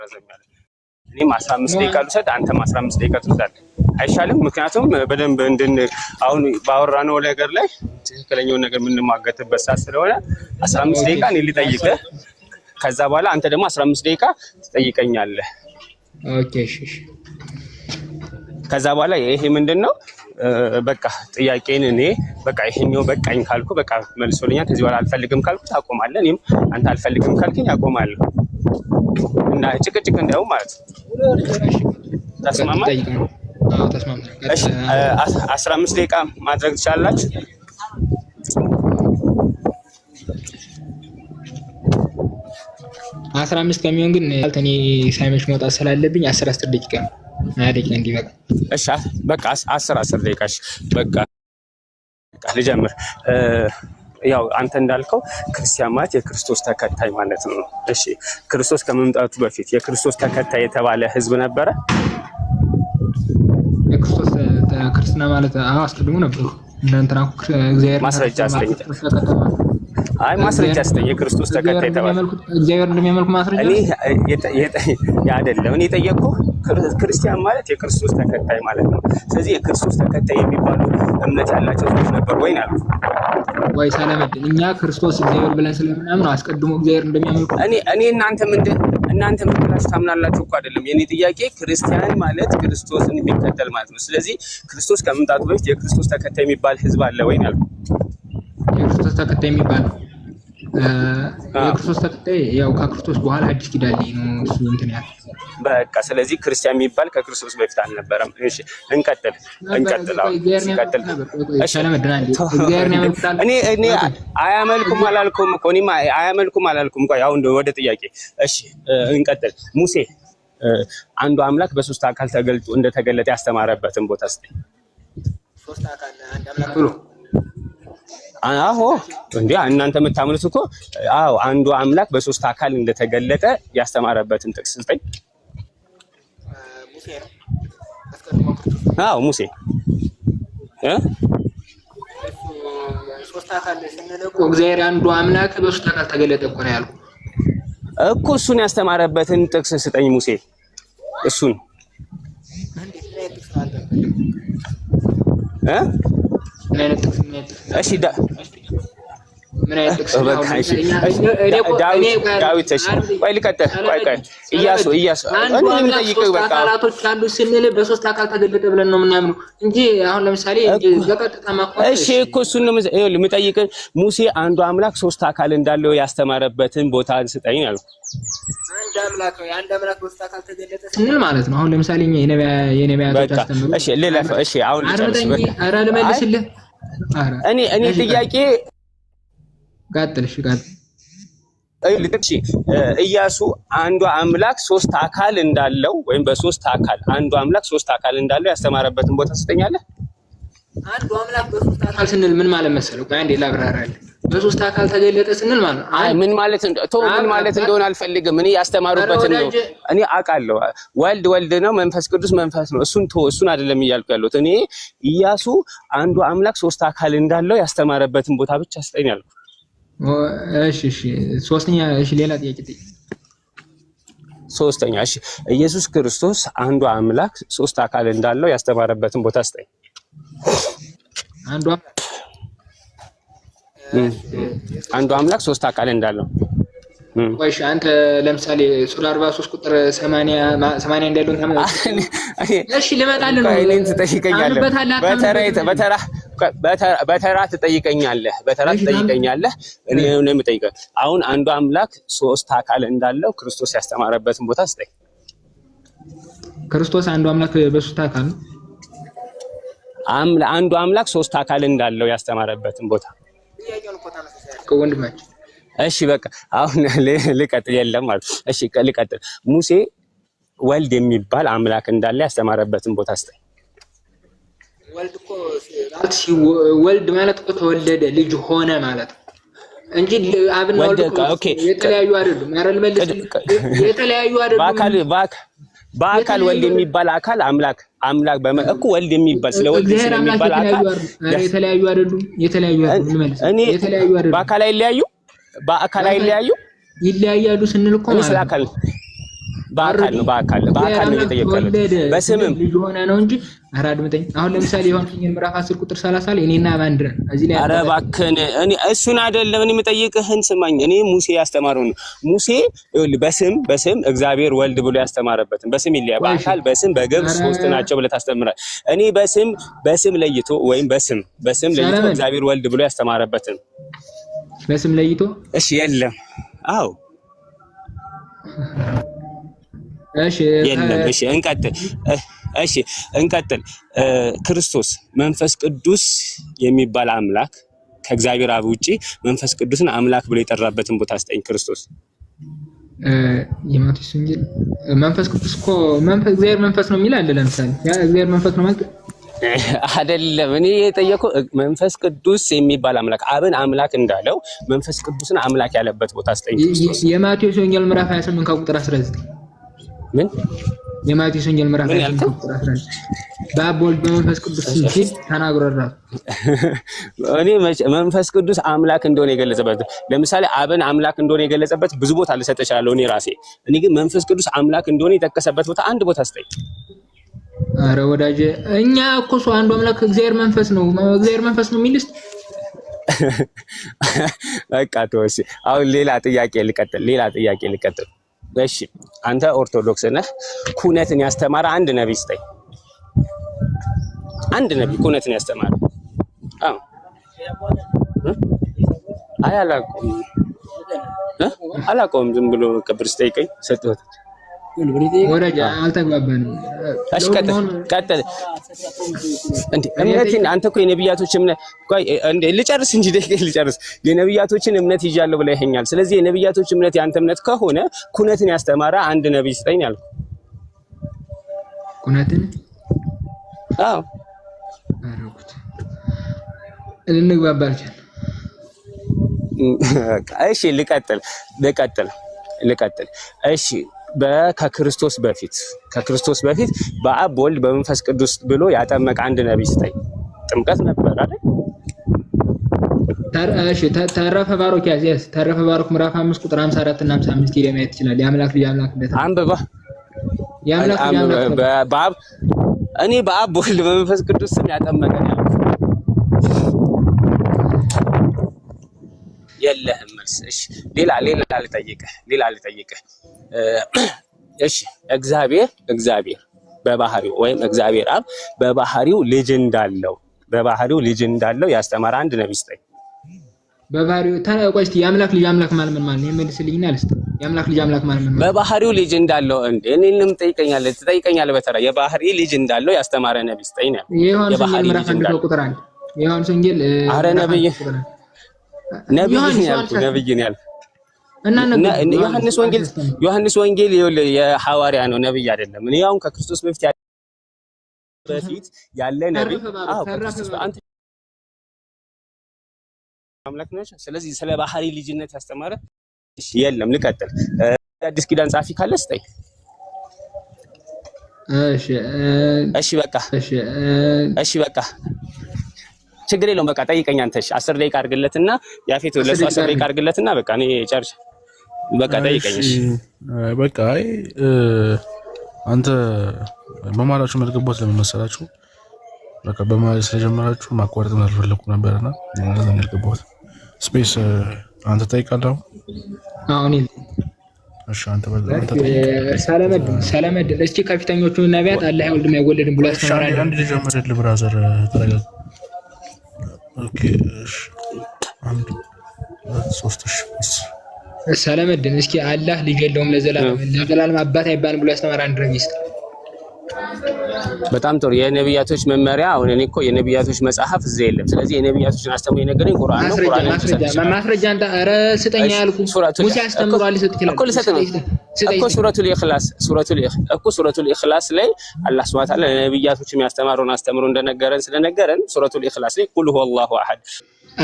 ረዘም እኔም 15 ደቂቃ ልውሰድ አንተም 15 ደቂቃ ትወስዳለህ አይሻልም? ምክንያቱም በደንብ አሁን ባወራነው ነገር ላይ ትክክለኛውን ነገር የምንማገትበት ሰዓት ስለሆነ 15 ደቂቃ እኔ ልጠይቅህ ከዛ በኋላ አንተ ደግሞ 15 ደቂቃ ትጠይቀኛለህ። ኦኬ እሺ። ከዛ በኋላ ይሄ ምንድነው በቃ ጥያቄን እኔ በቃ ይሄኛው በቃኝ ካልኩ በቃ መልሶልኛል። ከዚህ በኋላ አልፈልግም ካልኩ ታቆማለህ። እኔም አንተ አልፈልግም ካልከኝ አቆማለሁ እና ጭቅጭቅ እንዳው ማለት ተስማማ? አዎ ተስማማ። እሺ 15 ደቂቃ ማድረግ ትችላላችሁ። አስራ 15 ከሚሆን ግን ያልተኔ ሳይመሽ መውጣት ስላለብኝ 10 ደቂቃ ነው። ደቂቃ እንዲበቃ እሺ በቃ 10 ደቂቃ እሺ በቃ ልጀምር። ያው አንተ እንዳልከው ክርስቲያን ማለት የክርስቶስ ተከታይ ማለት ነው። እሺ ክርስቶስ ከመምጣቱ በፊት የክርስቶስ ተከታይ የተባለ ህዝብ ነበረ? የክርስቶስ ክርስትና ማለት አስቀድሞ ነበሩ። እናንተና እግዚአብሔር ማስረጃ አስጠኝ። አይ ማስረጃ አስጠኝ። የክርስቶስ ተከታይ የተባለ እግዚአብሔር እንደሚያመልኩ ማስረጃ አይደለም። እኔ የጠየቅኩህ ክርስቲያን ማለት የክርስቶስ ተከታይ ማለት ነው። ስለዚህ የክርስቶስ ተከታይ የሚባሉ እምነት ያላቸው ሰዎች ነበሩ ወይ ነው ወይ ሰለመድን? እኛ ክርስቶስ እግዚአብሔር ብለን ስለምናምን አስቀድሞ እግዚአብሔር እንደሚያመልኩ እኔ እናንተ ምን ብላችሁ ታምናላችሁ እኮ አይደለም የኔ ጥያቄ። ክርስቲያን ማለት ክርስቶስን የሚከተል ማለት ነው። ስለዚህ ክርስቶስ ከመምጣቱ በፊት የክርስቶስ ተከታይ የሚባል ህዝብ አለ ወይ ነው? የክርስቶስ ተከታይ የሚባል የክርስቶስ ተከታይ ያው ከክርስቶስ በኋላ አዲስ ኪዳን ላይ ነው እሱ እንትን ያለ በቃ። ስለዚህ ክርስቲያን የሚባል ከክርስቶስ በፊት አልነበረም። እሺ እንቀጥል። እኔ አያመልኩም አላልኩም እኮ እኔማ አያመልኩም አላልኩም። ቆይ አሁን ወደ ጥያቄ። እሺ እንቀጥል። ሙሴ አንዱ አምላክ በሶስት አካል ተገልጦ እንደተገለጠ ያስተማረበትን ቦታ እስቲ። ሶስት አካል አንድ አምላክ ብሎ አዎ እንዴ እናንተ የምታምኑት እኮ አዎ አንዱ አምላክ በሶስት አካል እንደተገለጠ ያስተማረበትን ጥቅስ ስጠኝ። ሙሴ ነው አስቀድሞ። አዎ ሙሴ ሶስት አካል ስንል እኮ እግዚአብሔር አንዱ አምላክ በሶስት አካል ተገለጠ እኮ ነው ያልኩት እኮ። እሱን ያስተማረበትን ጥቅስ ስጠኝ ሙሴ። እሱን እሺ ዳዊት እሺ ቆይ ልቀጥል። ቆይ ኢያሱ እኔም ጠይቀው በቃ አካላቶች አሉ ስንል በሶስት አካል ተገለጠ ብለን ነው የምናምነው እንጂ አሁን ለምሳሌ በቀጥታ ማቆም። እሺ እኮ እሱን ነው የምጠይቅህ። ሙሴ አንዱ አምላክ ሶስት አካል እንዳለው ያስተማረበትን ቦታ ስጠኝ አልኩ። አንድ አምላክ ነው አንድ አምላክ በሶስት አካል ተገለጠ ስንል ማለት ነው። አሁን ለምሳሌ የነቢያት አስተምሮ እሺ ልለፍ። እሺ አሁን ልመልስልህ። እኔ ጥያቄ ቀጥልሽ ኢያሱ አንዱ አምላክ ሶስት አካል እንዳለው ወይም በሶስት አካል አንዱ አምላክ ሶስት አካል እንዳለው ያስተማረበትን ቦታ ትሰጠኛለህ? አንዱ አምላክ በሶስት አካል ስንል ምን ማለት መሰለው? ቆይ አንዴ ላብራራልህ። በሶስት አካል ተገለጠ ስንል ማለት አይ ምን ማለት እንደሆነ አልፈልግም። እኔ ያስተማሩበትን ነው እኔ አውቃለሁ። ወልድ ነው፣ መንፈስ ቅዱስ መንፈስ ነው። እሱን አይደለም እያልኩ ያለሁት። እኔ ኢያሱ አንዱ አምላክ ሶስት አካል እንዳለው ያስተማረበትን ቦታ ብቻ ስጠኝ አልኩ። እሺ ሶስተኛ ሌላ ጥያቄ ሶስተኛ ኢየሱስ ክርስቶስ አንዱ አምላክ ሶስት አካል እንዳለው ያስተማረበትን ቦታ ስጠኝ። አንዱ አምላክ ሶስት አካል እንዳለው ወይስ አንተ ለምሳሌ ሱራ 43 ቁጥር 80 እንዳለው ታምናለህ? እሺ ልመጣልህ ነው። እኔን ትጠይቀኛለህ በተራ ትጠይቀኛለህ። እኔ ነው የምጠይቀው። አሁን አንዱ አምላክ ሶስት አካል እንዳለው ክርስቶስ ያስተማረበትን ቦታ ስጠኝ። ክርስቶስ አንዱ አምላክ በሶስት አካል ነው። አንዱ አምላክ ሶስት አካል እንዳለው ያስተማረበትን ቦታ ወንድማችን። እሺ በቃ አሁን ልቀጥል። የለም ማለት እሺ ልቀጥል። ሙሴ ወልድ የሚባል አምላክ እንዳለ ያስተማረበትን ቦታ ስጠኝ። ወልድ ማለት እኮ ተወለደ ልጅ ሆነ ማለት እንጂ አብና ወልድ የተለያዩ አይደሉም። አረል መልስ የተለያዩ አይደሉም። በአካል ወልድ የሚባል አካል አምላክ እኮ ወልድ የሚባል ስለ ወልድ ስለሚባል አካል የተለያዩ አይደሉም። መልስ የተለያዩ አይደሉም። በአካል አይለያዩ ይለያያሉ ስንል እኮ ማለት በአካል ነው እየጠየቀሉት በስምም ልጅ ሆነ ነው እንጂ አራድምጠኝ። አሁን ለምሳሌ ዮሐንስ ወንጌል ምዕራፍ 10 ቁጥር 30 ላይ እኔና ማን ነን እዚህ ላይ ኧረ እባክህን እኔ እሱን አይደለም እኔ የምጠይቅህን ስማኝ። እኔ ሙሴ ያስተማረው ነው። ሙሴ በስም እግዚአብሔር ወልድ ብሎ ያስተማረበትን በስም ይለያ በአካል በስም በግብር ሶስት ናቸው ብለህ ታስተምራለህ። እኔ በስም ለይቶ ወይም በስም ለይቶ እግዚአብሔር ወልድ ብሎ ያስተማረበትን በስም ለይቶ እሺ የለም። አዎ እሺ የለም። እሺ እንቀጥል። ክርስቶስ መንፈስ ቅዱስ የሚባል አምላክ ከእግዚአብሔር አብ ውጪ መንፈስ ቅዱስን አምላክ ብሎ የጠራበትን ቦታ አስጠኝ። ክርስቶስ የማቴዎስ ወንጌል መንፈስ ቅዱስ እኮ እግዚአብሔር መንፈስ ነው የሚል አለ። ለምሳሌ ያ እግዚአብሔር መንፈስ ነው ማለት አይደለም። እኔ የጠየቀው መንፈስ ቅዱስ የሚባል አምላክ አብን አምላክ እንዳለው መንፈስ ቅዱስን አምላክ ያለበት ቦታ አስጠኝ። ክርስቶስ የማቴዎስ ወንጌል ምዕራፍ 28 ከቁጥር 19 ምን የማቴዎስ ወንጌል ምዕራፍ 28 ከቁጥር 19 በአብ በወልድ በመንፈስ ቅዱስ ሲል ተናግሯል። እኔ መንፈስ ቅዱስ አምላክ እንደሆነ የገለጸበት ለምሳሌ አብን አምላክ እንደሆነ የገለጸበት ብዙ ቦታ ልሰጥ እችላለሁ እኔ ራሴ። እኔ ግን መንፈስ ቅዱስ አምላክ እንደሆነ የጠቀሰበት ቦታ አንድ ቦታ አስጠኝ። አረ ወዳጄ እኛ እኮ ሰው አንዱ አምላክ እግዚአብሔር መንፈስ ነው የሚልስ በቃ ተወሲ። አሁን ሌላ ጥያቄ ልቀጥል። እሺ አንተ ኦርቶዶክስ ነህ። ኩነትን ያስተማረ አንድ ነብይ ስጠኝ። አንድ ነብይ ኩነትን ያስተማረ። አዎ አላውቀውም። ዝም ብሎ ቅብር ስጠይቀኝ ሰጥቶት ወራጃ አልተግባባንም። እሺ ቀጥል። እንዴ እምነትን አንተ እኮ የነብያቶች እምነት ቆይ እንዴ ልጨርስ እንጂ ልጨርስ። የነብያቶችን እምነት ይዣለሁ ብለኸኛል። ስለዚህ የነብያቶች እምነት ያንተ እምነት ከሆነ ኩነትን ያስተማረ አንድ ነብይ ስጠኝ አልኩ። ኩነትን? አዎ አረኩት እንግባባለን። እሺ ልቀጥል። እሺ ከክርስቶስ በፊት በአብ በወልድ በመንፈስ ቅዱስ ብሎ ያጠመቀ አንድ ነብይ ስጠኝ። ጥምቀት ነበር አይደል? እሺ ተረፈ ባሮክ ያዝ ተረፈ ባሮክ ምዕራፍ 5 ቁጥር 54 እና 55 ሄደ ማየት ይችላል። የአምላክ ልጅ አምላክ እንደታ አንብባ የአምላክ ልጅ በአብ እኔ በአብ በወልድ በመንፈስ ቅዱስ ስም ያጠመቀ ነው የለህም መልስ። እሺ ሌላ ልጠይቅህ። እሺ እግዚአብሔር በባህሪው ወይም እግዚአብሔር አብ በባህሪው ልጅ እንዳለው ያስተማረ አንድ ነብይ ስጠኝ። በባህሪው ታቆይ እስቲ የአምላክ ልጅ አምላክ ማለት ምን ማለት ነው? የምልስልኝና አልስተ የአምላክ ልጅ አምላክ ማለት ምን ማለት? በባህሪው ልጅ እንዳለው እንዴ እኔንም ትጠይቀኛለህ በተራ የባህሪ ልጅ እንዳለው ያስተማረ ነብይ ስጠኝ ነው። የባህሪ ልጅ እንዳለው ቁጥር አንድ የዮሐንስ ወንጌል አረ ነብይ ነው ያልኩት እና ዮሐንስ ወንጌል የሐዋርያ ነው ነብይ አይደለም። እኔ አሁን ከክርስቶስ በፊት ያለ ነብይ ከክርስቶስ አንተ አምላክ ነው። ስለዚህ ስለ ባህሪ ልጅነት ያስተማረ የለም። ልቀጥል። አዲስ ኪዳን ጻፊ ካለ ስጠኝ። እሺ በቃ ችግር የለውም። በቃ ጠይቀኝ አንተ። እሺ 10 ደቂቃ አድርግለትና ያፌት ለሱ 10 ደቂቃ አድርግለትና በቃ እኔ ጨርሽ። በቃ ጠይቀኝ። እሺ በቃ አንተ በማላችሁ መልገቦት ለምን መሰላችሁ? በቃ በማለት ስለጀመራችሁ ማቋረጥ አልፈለኩም ነበርና እንደዛ ነው ያልገባሁት። ስፔስ አንተ ጠይቃለህ። አሁን እሺ አንተ በዛ ሰላመድ እስቲ ከፊተኞቹ ነቢያት አላህ አይወልድም አይወለድም ብሎ አስተማራለሁ። አንድ ልጀምርልህ ብራዘር ተረጋጋ። ኦኬ እሺ አንድ ሶስት ሰላመድን እስኪ አላህ ልጅ የለውም ለዘላለም አባት አይባልም ብሎ ያስተማረ አንድ ነብይ። በጣም ጥሩ። የነብያቶች መመሪያ አሁን እኔ እኮ የነብያቶች መጽሐፍ እዚህ የለም። ስለዚህ የነብያቶችን አስተምሮ የነገረኝ ቁርአን ነው። ማስረጃ አንተ ኧረ ስጠኝ ያልኩ ሙሴ አስተምሯል። ልሰጥ ይችላል እኮ ልሰጥ ነው እኮ ሱረቱል ኢኽላስ ላይ አላህ ሱብሓነሁ ወተዓላ ለነብያቶች የሚያስተምረውን አስተምሮ ስለነገረን ሱረቱል ኢኽላስ ላይ ቁል ሁወላሁ አሐድ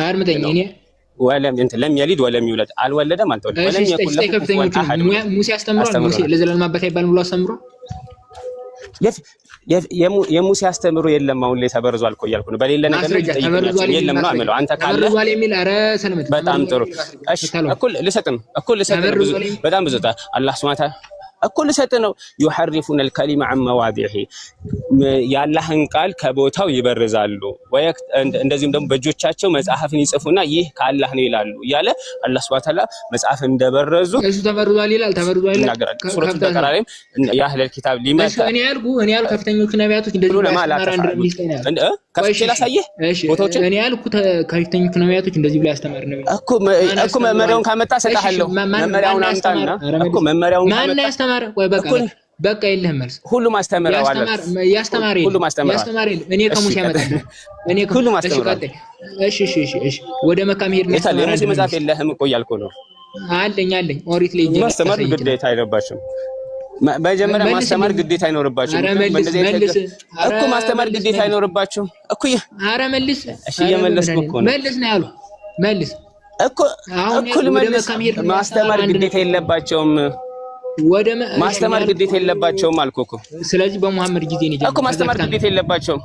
አርምጠኝ እኔ ለም የሊድ ወለም ይውለድ አልወለደም አልተወለደም ወለም የኩን ለሁ ኩፉወን አሐድ ሙሴ አስተምሯል። ሙሴ ለዘላለም አባት አይባልም ብሎ አስተምሯል። የሙሴ አስተምሮ የለም አሁን ላይ ተበርዟል እኮ እያልኩ ነው። በሌለ ነገር ላይ ተጠይቀኛል የለም ነው አመለው አንተ ካለ ተበርዟል የሚል ኧረ ሰለመት በጣም ጥሩ። እሺ እኩል ልሰጥም ብዙ በጣም ብዙ አላህ ሱብሓነሁ እኮ ልሰጥ ነው። يحرفون الكلمة عن مواضعه ያላህን ቃል ከቦታው ይበርዛሉ። እንደዚህም ደግሞ በእጆቻቸው መጽሐፍን ይጽፉና ይህ ከአላህ ነው ይላሉ እያለ አላህ ሱብሓነሁ ወተዓላ መጽሐፍ እንደበረዙ እሱ ተበርዟል ይላል። ተበርዟል ይላል። ሱረቱ በቀራ ላይ ያ አህለል ኪታብ ሊመጣ እኔ ያልኩ ከፍተኞቹ ነቢያቶች እንደዚህ ብለው ያስተማሩ አንድ ከፍቼ ላሳየህ ቦታዎችን እኔ ያልኩ ከፍተኞቹ ነቢያቶች እንደዚህ ብለው ያስተማሩ ነብይ እኮ መመሪያውን ካመጣ ሰጣለሁ። መመሪያውን አምጣና እኮ መመሪያውን ካመጣ ማን ያስተማረ? ወይ በቃ የለህም መልስ። ሁሉም አስተምረዋል። ያስተማረ እኔ ከሙሴ ያመጣል። እኔ ሁሉም አስተምረዋል። እሺ ወደ መካ መሄድ ነው። የታለ መጽሐፍ የለህም እኮ እያልኩ ነው። አለኝ ኦሪት ላይ ማስተማር ግዴታ አይኖርባችሁም። መጀመሪያ ማስተማር ግዴታ አይኖርባችሁም። እኮ ማስተማር ግዴታ አይኖርባችሁም እኮ። ኧረ መልስ። እሺ እየመለስኩ እኮ ነው። መልስ ነው ያሉ መልስ እኮ መልስ። ማስተማር ግዴታ የለባቸውም። ማስተማር ግዴታ የለባቸውም አልኩ እኮ። ስለዚህ በመሐመድ ጊዜ ነው እኮ ማስተማር ግዴታ የለባቸውም።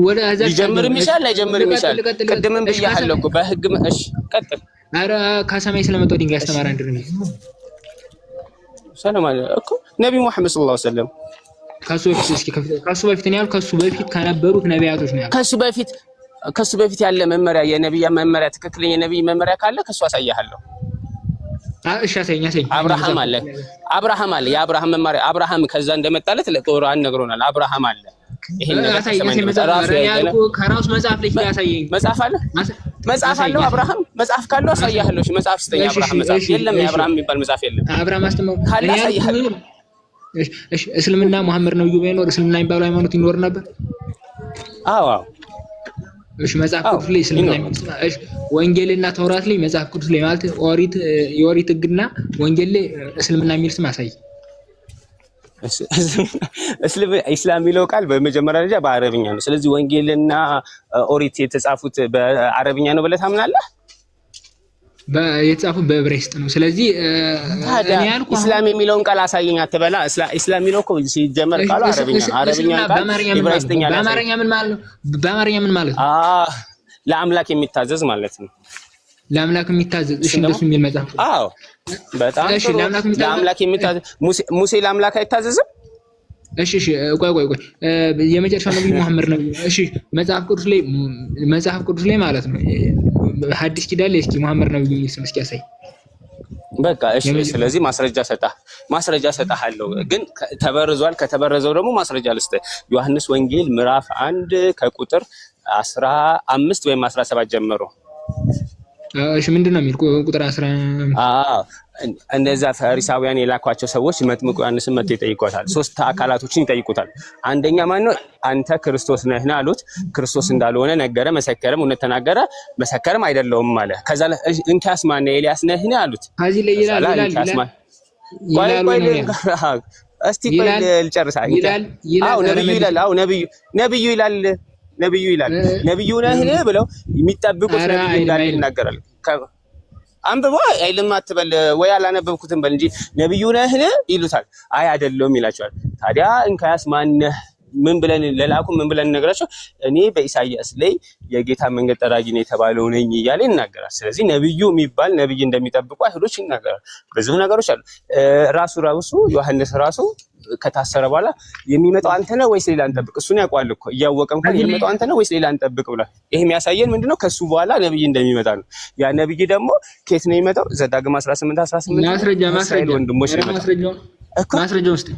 ወደ አዛዝ ይጀምርም ይችላል አይጀምርም ይችላል። ቅድምም ብያለሁ እኮ በህግ እሺ ቀጥል። ኧረ ከሰማይ ስለመጣው ድንጋይ ያስተማረ አንድ ነው ሰላም አለ እኮ ነብዩ መሐመድ ሰለላሁ ዐለይሂ ወሰለም። ከሱ በፊት ነው ያልኩት። ከሱ በፊት ከነበሩት ነቢያቶች ነው ያልኩት። ከሱ በፊት ያለ መመሪያ የነብያ መመሪያ ትክክለኛ የነብይ መመሪያ ካለ ከሱ አሳያለሁ። እሺ አሳየኝ። አብርሃም አለ የአብርሃም መመሪያ አብርሃም ከዛ እንደመጣለት ለቁርአን ነግሮናል። አብርሃም አለ ይሄን ነገር ከራሱ መጽሐፍ ላይ ያሳየኝ። መጽሐፍ አለው አብርሃም። መጽሐፍ ካለው አሳያለሁ። እሺ መጽሐፍ ስተኛ አብርሃም መጽሐፍ የለም። የአብርሃም የሚባል መጽሐፍ የለም። አብርሃም አስተማው ካለ አሳያለሁ። እሺ እስልምና መሐመድ ነው ይባላል። እስልምና የሚባለው ሃይማኖት ይኖር ነበር። አዎ እሺ መጽሐፍ ቅዱስ ላይ እስልምና እሺ ወንጌልና ተውራት ላይ መጽሐፍ ቅዱስ ላይ ማለት የኦሪት ሕግና ወንጌል ላይ እስልምና የሚል ስም አሳይ። ኢስላም የሚለው ቃል በመጀመሪያ ደረጃ በአረብኛ ነው። ስለዚህ ወንጌልና ኦሪት የተጻፉት በአረብኛ ነው ብለህ ታምናለህ? የተጻፉት በዕብራይስጥ ነው። ስለዚህ እኔ ያልኩ ኢስላም የሚለውን ቃል አሳየኝ አትበላ። ኢስላም የሚለው እኮ ሲጀመር ቃሉ አረብኛ ነው። አረብኛ ቃል ዕብራይስጥኛ ነው። በአማርኛ ምን ማለት ነው? በአማርኛ ምን ማለት ነው? ለአምላክ የሚታዘዝ ማለት ነው። ለአምላክ የሚታዘዝ እሺ፣ እንደሱ የሚል መጽሐፍ። አዎ በጣም እሺ። ለአምላክ የሚታዘዝ ሙሴ ለአምላክ አይታዘዝም? እሺ ቆይ የመጨረሻው ነብዩ መሐመድ ነው። እሺ መጽሐፍ ቅዱስ ላይ ማለት ነው ሐዲስ ኪዳን ላይ እስኪ መሐመድ ነው የሚል ስም እስኪ ያሳይ። በቃ እሺ። ስለዚህ ማስረጃ ሰጣለሁ፣ ግን ተበርዟል። ከተበረዘው ደግሞ ማስረጃ ልስጥ። ዮሐንስ ወንጌል ምዕራፍ 1 ከቁጥር 15 ወይም 17 ጀምሮ እሺ ምንድነው የሚል ቁጥር 15? እነዛ ፈሪሳውያን የላኳቸው ሰዎች መጥምቁ ዮሐንስን መጥተው ይጠይቁታል። ሶስት አካላቶችን ይጠይቁታል። አንደኛ ማን ነው? አንተ ክርስቶስ ነህና አሉት። ክርስቶስ እንዳልሆነ ነገረ፣ መሰከረም። እውነት ተናገረ፣ መሰከረም አይደለውም አለ። ከዛ እንኪያስ ማን ነው? ኤልያስ ነህና አሉት። ከዚህ ላይ ይላል እስቲ ቆይ ልጨርሳ። አዎ ነብዩ ይላል። አዎ ነብዩ ይላል። ነብዩ ነህን ብለው የሚጠብቁት ነብዩ እንዳለ ይናገራል። አንብቦ አይልም አትበል ወይ አላነበብኩትም በል እንጂ ነብዩ ነህን ይሉታል። አይ አይደለም ይላቸዋል። ታዲያ እንካያስ ማነህ? ምን ብለን ለላኩ ምን ብለን ነገራቸው? እኔ በኢሳይያስ ላይ የጌታ መንገድ ጠራጊ ነው የተባለው ነኝ እያለ ይናገራል። ስለዚህ ነብዩ የሚባል ነብይ እንደሚጠብቁ አይሁዶች ይናገራል። ብዙ ነገሮች አሉ። ራሱ ዮሐንስ ራሱ ከታሰረ በኋላ የሚመጣው አንተ ነህ ወይስ ሌላ እንጠብቅ? እሱን ያውቃል እኮ እያወቀ እንኳን የሚመጣው አንተ ነህ ወይስ ሌላ እንጠብቅ ብሏል። ይሄ የሚያሳየን ምንድነው? ከሱ በኋላ ነብይ እንደሚመጣ ነው። ያ ነብይ ደግሞ ከየት ነው የሚመጣው? ዘዳግም 18 ማስረጃ ወንድሞች ነው ማስረጃው ውስጥ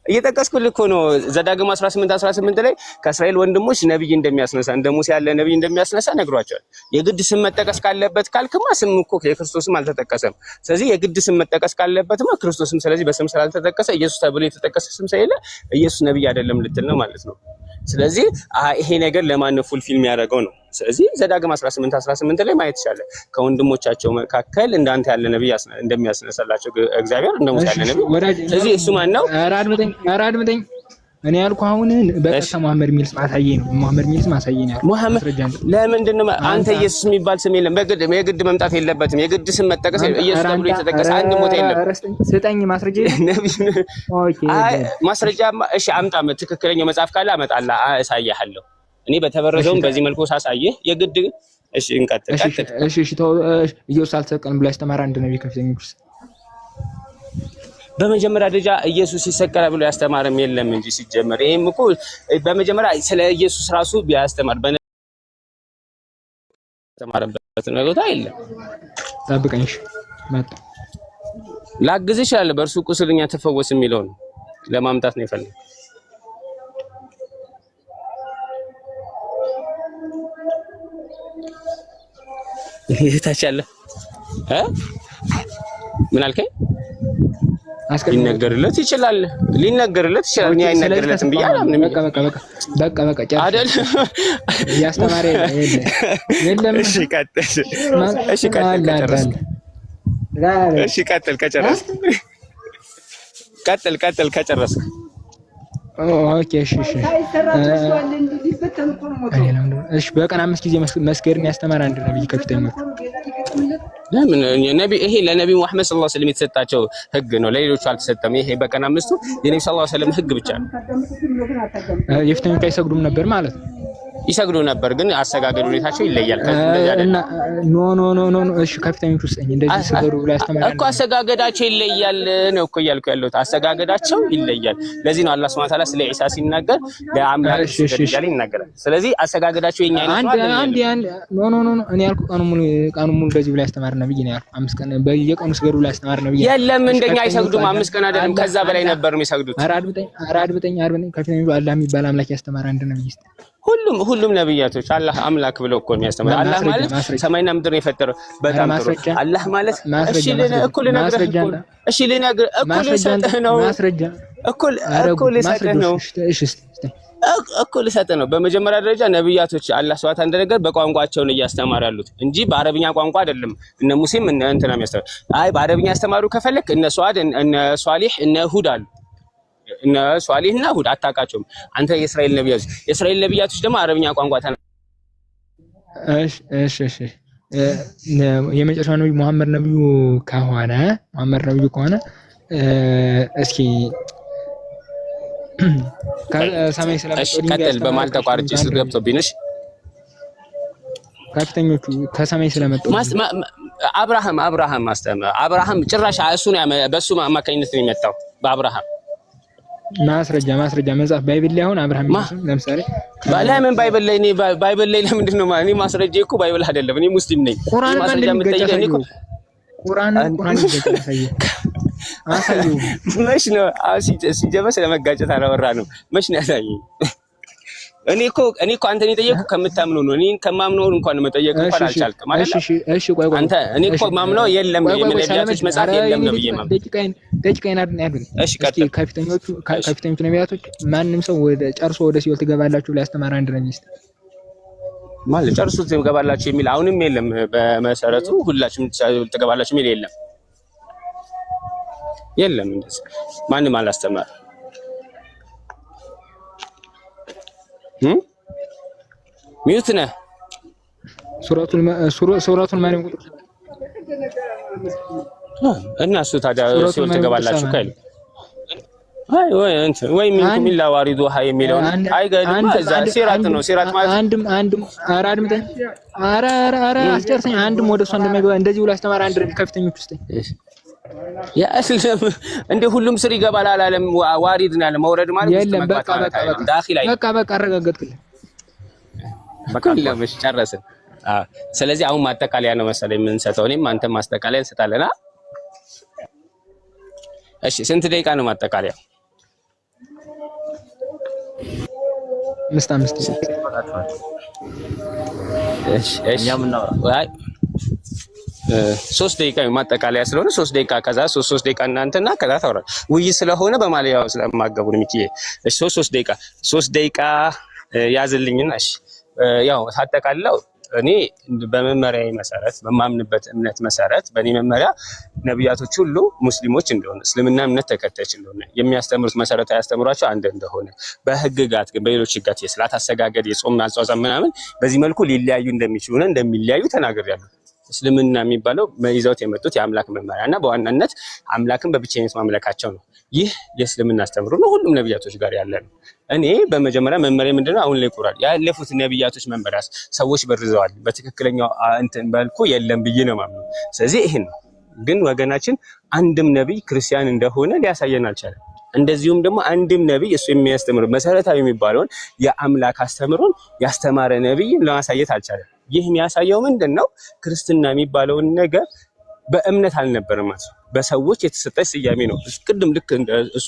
እየጠቀስኩልህ እኮ ነው። ዘዳግም 18 ላይ ከእስራኤል ወንድሞች ነብይ እንደሚያስነሳ እንደ ሙሴ ያለ ነብይ እንደሚያስነሳ ነግሯቸዋል። የግድ ስም መጠቀስ ካለበት ካልክማ ስም እኮ የክርስቶስም አልተጠቀሰም። ስለዚህ የግድ ስም መጠቀስ ካለበትማ ክርስቶስም ስለዚህ በስም ስላልተጠቀሰ ኢየሱስ ተብሎ የተጠቀሰ ስም ስለሌለ ኢየሱስ ነብይ አይደለም ልትል ነው ማለት ነው። ስለዚህ ይሄ ነገር ለማን ፉልፊል የሚያደርገው ነው? ስለዚህ ዘዳግም 18 ላይ ማየት ይቻላል። ከወንድሞቻቸው መካከል እንዳንተ ያለ ነብይ እንደሚያስነሳላቸው እግዚአብሔር እንደ ሙሴ ያለ ነብይ። ስለዚህ እሱ ማን ነው? አራድምጠኝ እኔ ያልኩ አሁን በቀጥታ መሐመድ የሚል ስም አሳየኝ ነው። መሐመድ የሚል ስም አሳየኝ ነው። መሐመድ ለምንድን ነው አንተ ኢየሱስ የሚባል ስም የለም? የግድ መምጣት የለበትም። የግድ ስም መጠቀስ ኢየሱስ ተብሎ የተጠቀሰ አንድ ሞት የለም። ስጠኝ ማስረጃ። ኦኬ ማስረጃማ እሺ አምጣ። ትክክለኛው መጽሐፍ ካለ አመጣልህ አሳያለሁ። እኔ በተበረዘውም በዚህ መልኩ ሳሳየህ የግድ እሺ እንቀጥል። እሺ ኢየሱስ አልተሰቀለም ብሎ ያስተማረ አንድ ነብይ ከፊተኞች በመጀመሪያ ደረጃ ኢየሱስ ይሰቀላል ብሎ ያስተማረም የለም እንጂ ሲጀመር ይሄም እኮ በመጀመሪያ ስለ ኢየሱስ ራሱ ቢያስተማር በተማረበት ነገር አይደለም። ጠብቀኝሽ መጣ ላግዝ ይችላል በእርሱ ቁስልኛ ተፈወስ የሚለው ነው ለማምጣት ነው የፈለገው። ይታቻለ ምን አልከኝ? ሊነገርለት ይችላል እኔ አይነገርለትም ብያለሁ። በቃ አይደል ያስተማረ የለም። እሺ ቀጥል ከጨረስክ ኦኬ እሺ በቀን 5 ጊዜ መስገድን ያስተማረ አንድ ነብይ ከፊተኛው ለምን ነብይ ይሄ ለነብዩ መሐመድ ሰለላሁ ዐለይሂ ወሰለም የተሰጣቸው ህግ ነው ለሌሎቹ አልተሰጠም። ይሄ በቀን 5ቱ የነብዩ ሰለላሁ ዐለይሂ ወሰለም ህግ ብቻ ነው። የፊተኞቹ አይሰግዱም ነበር ማለት ነው። ይሰግዱ ነበር ግን አሰጋገድ ሁኔታቸው ይለያል። እና ኖ እሺ ከፊተኞቹ ውስጥ እንደዚህ ሲገሩ ብላ ያስተማራል እኮ አሰጋገዳቸው ይለያል ነው እኮ እያልኩ ያለሁት አሰጋገዳቸው ይለያል። ለዚህ ነው አላህ Subhanahu Wa Ta'ala ስለ ኢሳ ሲናገር ለአምላክ ሲገድል ይናገራል። ስለዚህ አሰጋገዳቸው የኛ አይነት ነው። አንድ ኖ እኔ ያልኩ ቀኑ ሙሉ እንደዚህ ብላ ያስተማር ነብይ ነው ያልኩ 5 ቀን በየቀኑ ሲገሩ ብላ ያስተማር ነብይ የለም። እንደኛ አይሰግዱም 5 ቀን አይደለም ከዛ በላይ ነበር የሚሰግዱት። አራድብጠኝ ከፊተኞቹ አላህ የሚባል አምላክ ያስተማር አንድ ነብይ እስቲ ሁሉም ነብያቶች አላህ አምላክ ብለው እኮ ነው ያስተማረው። አላህ ማለት ሰማይና ምድር የፈጠረው በጣም ጥሩ። አላህ ማለት እኩል ሰጠህ ነው። በመጀመሪያ ደረጃ ነብያቶች አላህ ሱብሃነሁ ወተዓላ እንደነገር በቋንቋቸው ነው እያስተማሩ ያሉት እንጂ በአረብኛ ቋንቋ አይደለም። እነ ሙሴም እነ እንትና የሚያስተምሩ በአረብኛ ያስተማሩ ከፈለክ እነ ሷድ እነ ሷሊህ እነ ሁድ አሉ። እነ ሷሊህና ሁድ አታውቃቸውም አንተ። የእስራኤል ነብያቶች ደግሞ አረብኛ ቋንቋ እሺ የመጨረሻው ነብዩ መሐመድ ነብዩ ከሆነ እስኪ ከሰማይ ስለመጣው ቀጥል በማል ተቋርጬ ስለገብቶብኝሽ ከፍተኞቹ ከሰማይ ስለመጣው አብርሃም ጭራሽ እሱ ነው በሱ አማካኝነት ነው የመጣው በአብርሃም ማስረጃ መጽሐፍ ባይብል ላይ አሁን አብርሃም ለምሳሌ ለምን ባይብል ላይ ለምንድን ነው እኔ ማስረጃ እኮ ባይብል አይደለም እኔ ሙስሊም ነኝ። ማስረጃ የምትጠይቀኝ እኮ ቁርአን አሳየው መች ነው ሲጀመር ስለመጋጨት አላወራንም። መች ነው ያሳየኝ? እኔ እኮ አንተን የጠየቅኩ ከምታምነው ነው። እኔን ከማምነው እንኳን መጠየቅ እንኳን አልቻልክም ማለት ነው። እሺ ቆይ አንተ እኔ እኮ ማምነው የለም የነቢያቶች መጽሐፍ የለም ነው ብዬ ማምነው። ደቂቃዬን አይደል? እሺ ከፊተኞቹ ነቢያቶች ማንም ሰው ጨርሶ ወደ ሲኦል ትገባላችሁ ብሎ ያስተማረ አንድ ነብይ እስቲ ማለት ጨርሶ ትገባላችሁ የሚል አሁንም የለም። በመሰረቱ ሁላችሁም ትገባላችሁ የሚል የለም እንደዚህ ማንም አላስተማረ። ሚዩት ነህ። ሱረቱን ማርያም ቁጥር እና እሱ ታዲያ ሲኦል ትገባላችሁ ካይል ወይ ሚንኩም ኢላ ዋሪዱሃ የሚለው አይገድም። እዛ ሲራት ነው። ሲራት ማለት አንድም ኧረ አስጨርሰኝ። አንድም ወደ እሷ እንደማይገባ እንደዚህ ብሎ አስተማረ አንድ ከፊተኞች ውስጥ እንደ ሁሉም ስር ይገባል አላለም። ዋሪድ ነው ያለ መውረድ ማለት የለም። በቃ አረጋገጥኩልህ። በቃ ለምሽ ጨረስን። ስለዚህ አሁን ማጠቃለያ ነው መሰለኝ የምንሰጠው። እኔም አንተም ማጠቃለያ እንሰጣለን። እሺ ስንት ደቂቃ ነው ማጠቃለያ? 5 እሺ አይ 3 ደቂቃ ማጠቃለያ ስለሆነ 3 ደቂቃ ከዛ 3 ደቂቃ እናንተና ከዛ ታወራ ውይይት ስለሆነ በማለያው ስለማገቡ ነው ሚኪዬ። እሺ 3 ደቂቃ ያዝልኝና እሺ ያው ታጠቃለው። እኔ በመመሪያዬ መሰረት በማምንበት እምነት መሰረት በእኔ መመሪያ ነብያቶች ሁሉ ሙስሊሞች እንደሆነ እስልምና እምነት ተከታዮች እንደሆነ የሚያስተምሩት መሰረታዊ ያስተምሯቸው አንድ እንደሆነ በህግጋት ግን በሌሎች ህግጋት የሰላት አሰጋገድ የጾም አልጿዟም ምናምን በዚህ መልኩ ሊለያዩ እንደሚችሉና እንደሚለያዩ ተናግሬያለሁ። እስልምና የሚባለው ይዘውት የመጡት የአምላክ መመሪያና በዋናነት አምላክን በብቸኝነት ማምለካቸው ነው። ይህ የእስልምና አስተምሮ ነው። ሁሉም ነብያቶች ጋር ያለ ነው። እኔ በመጀመሪያ መመሪያ ምንድነው አሁን ላይ ቁርአን ያለፉት ነብያቶች መመሪያስ ሰዎች በርዘዋል በትክክለኛው እንትን መልኩ የለም ብዬ ነው ማምነው። ስለዚህ ይሄን ነው ግን ወገናችን አንድም ነብይ ክርስቲያን እንደሆነ ሊያሳየን አልቻለም። እንደዚሁም ደግሞ አንድም ነብይ እሱ የሚያስተምረው መሰረታዊ የሚባለውን የአምላክ አስተምሮን ያስተማረ ነብይ ለማሳየት አልቻለም። ይህ የሚያሳየው ምንድነው? ክርስትና የሚባለውን ነገር በእምነት አልነበረም ማለት ነው፣ በሰዎች የተሰጠ ስያሜ ነው። ቅድም ልክ እሱ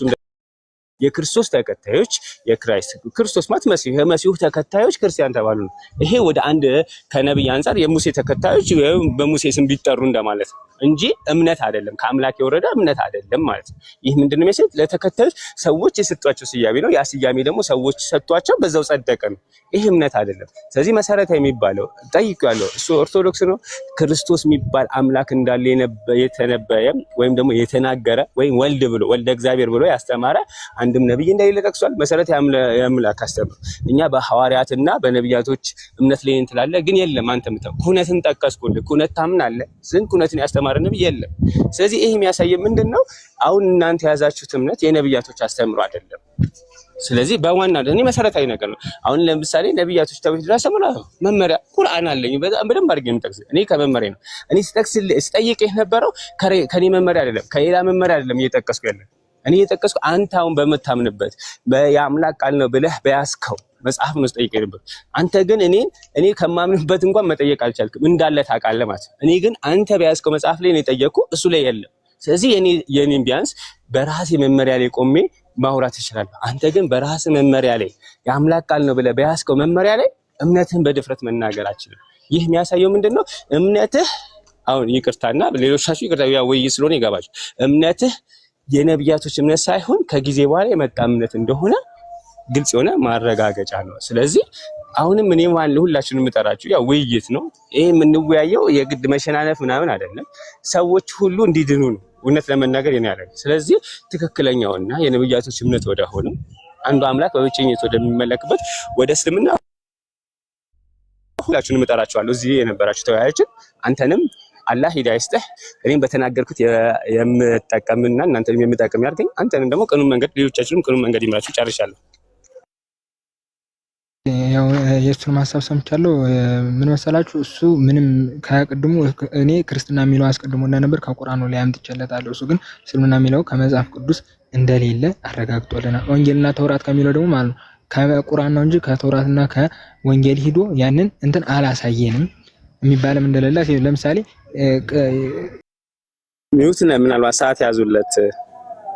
የክርስቶስ ተከታዮች የክራይስት ክርስቶስ ማለት መሲሁ የመሲሁ ተከታዮች ክርስቲያን ተባሉ ነው። ይሄ ወደ አንድ ከነብይ አንፃር የሙሴ ተከታዮች ወይም በሙሴ ስም ቢጠሩ እንደማለት ነው እንጂ እምነት አይደለም፣ ከአምላክ የወረደ እምነት አይደለም ማለት ነው። ይህ ምንድነው የሚያሳየው? ለተከታዮች ሰዎች የሰጧቸው ስያሜ ነው። ያ ስያሜ ደግሞ ሰዎች ሰጧቸው በዛው ጸደቀ ነው። ይህ እምነት አይደለም። ስለዚህ መሰረታዊ የሚባለው ጠይቄዋለሁ፣ እሱ ኦርቶዶክስ ነው። ክርስቶስ የሚባል አምላክ እንዳለ የተነበየ ወይም ደግሞ የተናገረ ወይም ወልድ ብሎ ወልደ እግዚአብሔር ብሎ ያስተማረ አንድም ነብይ እንደሌለ ጠቅሷል። መሰረት የአምላክ አስተምሮ እኛ በሐዋርያትና በነብያቶች እምነት ላይ እንትላለ ግን የለም። አንተ ምተው ኩነትን ጠቀስኩልህ። ኩነት ታምናለህ? ዝን ኩነትን ያስተማረ ነብይ የለም። ስለዚህ ይሄ የሚያሳየው ምንድነው? አሁን እናንተ የያዛችሁት እምነት የነብያቶች አስተምሮ አይደለም። ስለዚህ በዋናነት እኔ መሰረታዊ ነገር ነው። አሁን ለምሳሌ ነብያቶች ተብሎ ያስተምራሉ መመሪያ ቁርአን አለኝ በደንብ አድርጌ የምጠቅስ እኔ ከመመሪያ ነው። እኔ ስጠይቅህ ነበረው ከኔ መመሪያ አይደለም ከሌላ መመሪያ አይደለም እየጠቀስኩ ያለ እኔ እየጠቀስኩ አንተ አሁን በመታምንበት የአምላክ ቃል ነው ብለህ በያዝከው መጽሐፍ ነው ስጠይቀኝ ነበር። አንተ ግን እኔ ከማምንበት እንኳን መጠየቅ አልቻልክም እንዳለ ታውቃለህ ማለት ነው። እኔ ግን አንተ በያዝከው መጽሐፍ ላይ ነው የጠየቅኩ እሱ ላይ የለም። ስለዚህ የኔን ቢያንስ በራሴ መመሪያ ላይ ቆሜ ማውራት ይችላል። አንተ ግን በራስ መመሪያ ላይ የአምላክ ቃል ነው ብለህ በያዝከው መመሪያ ላይ እምነትህን በድፍረት መናገር አትችልም። ይህ የሚያሳየው ምንድነው? እምነትህ አሁን ይቅርታና ሌሎቻችሁ ይቅርታ ወይ ስለሆነ ይገባችሁ እምነትህ የነብያቶች እምነት ሳይሆን ከጊዜ በኋላ የመጣ እምነት እንደሆነ ግልጽ የሆነ ማረጋገጫ ነው። ስለዚህ አሁንም እኔ ማለት ሁላችንም የምጠራችሁ ያው ውይይት ነው። ይሄ የምንወያየው የግድ መሸናነፍ ምናምን አይደለም። ሰዎች ሁሉ እንዲድኑ ነው እውነት ለመናገር ያለው። ስለዚህ ትክክለኛውና የነብያቶች እምነት ወደ ሆነ አንዱ አምላክ በብቸኝነት ወደሚመለክበት ወደ እስልምና ሁላችንም እጠራችኋለሁ። እዚህ የነበራችሁ ተወያዮችን አንተንም አላህ ሂዳያ ይስጥህ። እኔም በተናገርኩት የምጠቀምና እናንተንም የምጠቀም ያርገኝ። አንተንም ደግሞ ቅኑን መንገድ ሌሎቻችንም ቅኑን መንገድ ይምራችሁ። ጨርሻለሁ። ያው የእሱን ሀሳብ ሰምቻለሁ። ምን መሰላችሁ? እሱ ምንም ከቅድሙ እኔ ክርስትና የሚለው አስቀድሞ እንደነበር ከቁርአኑ ላይ አምጥቼለታለሁ። እሱ ግን እስልምና የሚለው ከመጽሐፍ ቅዱስ እንደሌለ አረጋግጦልናል። ወንጌልና ተውራት ከሚለው ደግሞ ማለት ነው ከቁርአን ነው እንጂ ከተውራትና ከወንጌል ሂዶ ያንን እንትን አላሳየንም የሚባልም እንደሌለ ለምሳሌ ሚውት ነው። ምናልባት ሰዓት ያዙለት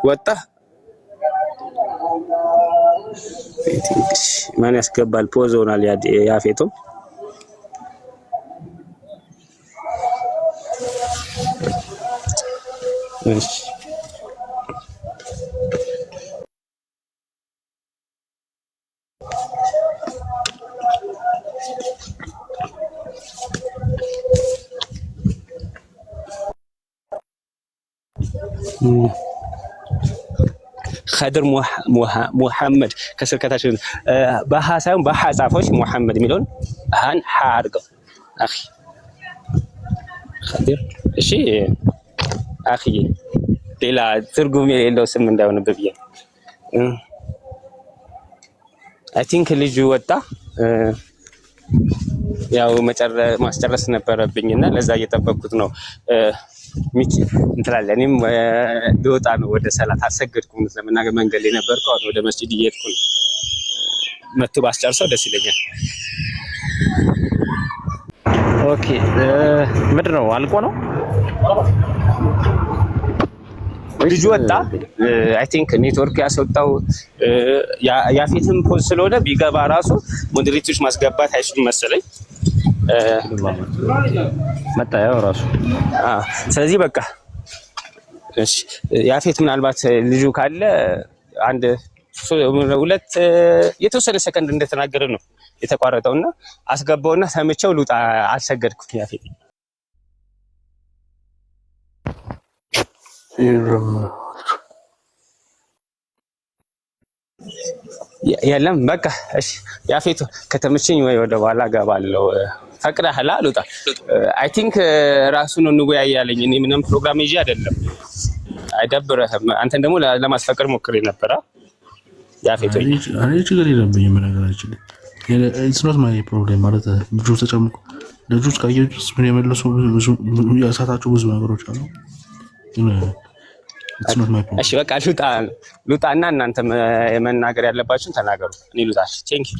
ወጣ ማን ያስገባል? ፖዝ ሆናል ያፌቶ እሺ خضر محمد كسر كتاشن بحثاً بحث عفوش محمد ميلون هان حارق أخي خضر شيء أخي ሌላ ትርጉም የሌለው ስም እንዳይሆን በብዬ አይ ቲንክ ልጁ ወጣ። ያው ማስጨረስ ነበረብኝና ለዛ እየጠበቅኩት ነው። ሚኪ እንትላለ እኔም ልወጣ ነው ወደ ሰላት አሰገድኩም ለመናገር መንገድ ላይ ነበርኩ። አሁን ወደ መስጂድ እየሄድኩ ነው። መጥቶ ባስጨርሰው ደስ ይለኛል። ኦኬ ምንድን ነው አልቆ ነው ልጁ ወጣ። አይ ቲንክ ኔትወርክ ያስወጣው ያፌትም ፖዝ ስለሆነ ቢገባ ራሱ ሞዴሬተሮች ማስገባት አይችሉም መሰለኝ። መጣ ያው ራሱ ስለዚህ በቃ እሺ ያፌት ምናልባት ልጁ ካለ አንድ ሁለት የተወሰነ ሰከንድ እንደተናገረ ነው የተቋረጠውና አስገባውና ሰምቼው ልውጣ። አልሰገድኩም ያፌት የለም በቃ እሺ ያፌቱ ከተመቸኝ ወይ ወደ በኋላ ገባለሁ። ፈቅደሃል አልወጣ አይ ቲንክ ራሱ ነው እንወያያለኝ። እኔ ምንም ፕሮግራም ይዤ አይደለም። አይደብርህም? አንተን ደግሞ ለማስፈቀድ ሞክሬ ነበር። ያፌቱ እኔ ችግር የለብኝም ነገራችን ላይ it's not my problem ማለት ልጆች ተጨምቆ ልጆች ካየሁት ምን የመለሱ ብዙ ያሳታቸው ብዙ ነገሮች አሉ። እሺ በቃ ልውጣና እናንተ መናገር ያለባችሁን ተናገሩ። እኔ ልውጣ። ቴንክ ዩ